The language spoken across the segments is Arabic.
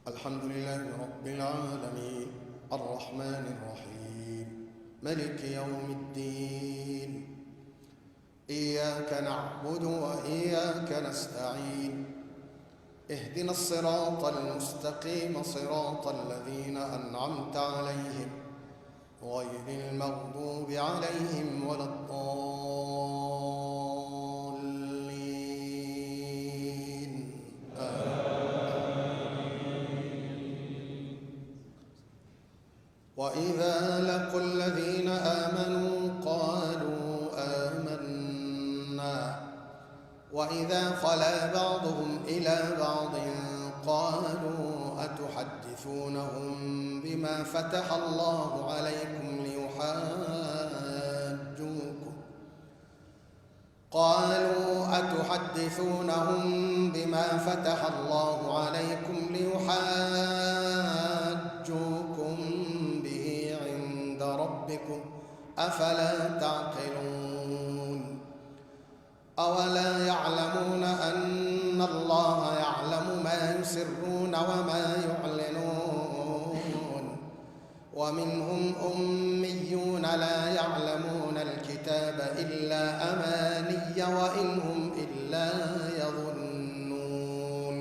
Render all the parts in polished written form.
الحمد لله رب العالمين الرحمن الرحيم ملك يوم الدين. إياك نعبد وإياك نستعين. اهدنا الصراط المستقيم صراط الذين أنعمت عليهم غير المغضوب عليهم ولا الضالين. وإذا لقوا الذين آمنوا قالوا آمنا وإذا خلا بعضهم إلى بعض قالوا أتحدثونهم بما فتح الله عليكم ليحاجوكم به عند ربكم أفلا تعقلون. أولا يعلمون أن الله يعلم ما يسرون وما يعلنون. ومنهم أميون لا يعلمون الكتاب إلا أماني وإن هم إلا يظنون.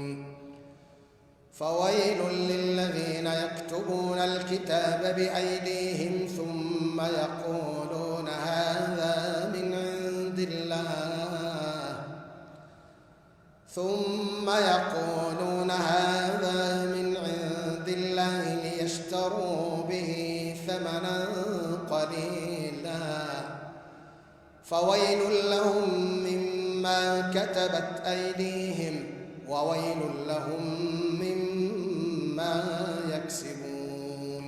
فويل للذين يكتبون الكتاب بأيديهم ثم يقولون هذا من عند الله ليشتروا به ثمنا قليلا فويل لهم مما كتبت أيديهم وويل لهم مما يكسبون.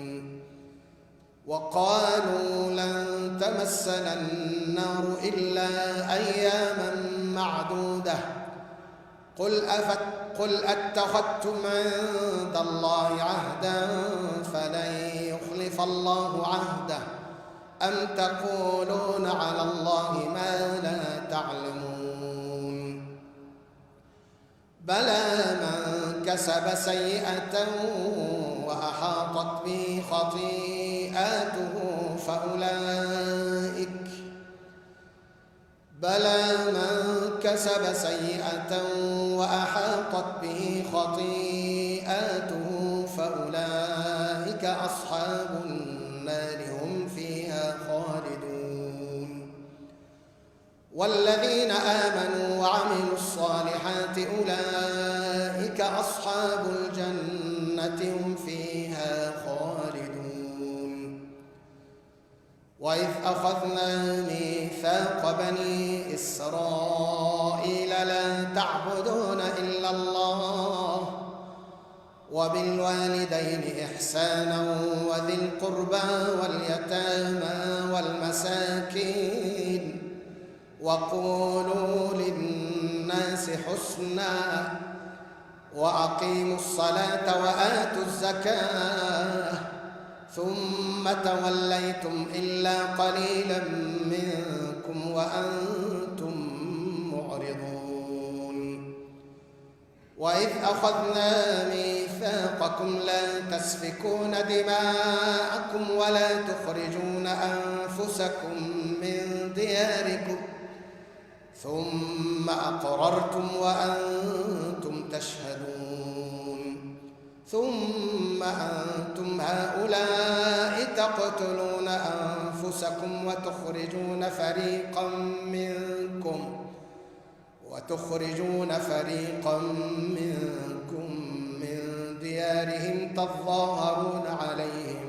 وقالوا لن تمسنا النار إلا أياما معدودة قل أتخذتم عند الله عهدا فلن يخلف الله عهده أم تقولون على الله ما لا تعلمون. بلى من كسب سيئة وأحاطت به خطيئاته فأولئك أصحاب النار هم فيها خالدون. والذين آمنوا وعملوا الصالحات أولئك أصحاب الجنة هم فيها خالدون. وإذ أخذنا ميثاق بني إسرائيل لا تعبدون إلا الله وبالوالدين إحسانا وذي القربى واليتامى والمساكين وقولوا للناس حسنا وأقيموا الصلاة وآتوا الزكاة ثم توليتم إلا قليلا منكم وأنتم معرضون. وإذ أخذنا ميثاقكم لا تسفكون دماءكم ولا تخرجون أنفسكم من دياركم ثم أقررتم وأنتم تشهدون. ثم أنتم هؤلاء تقتلون أنفسكم وتخرجون فريقا منكم من ديارهم تظاهرون عليهم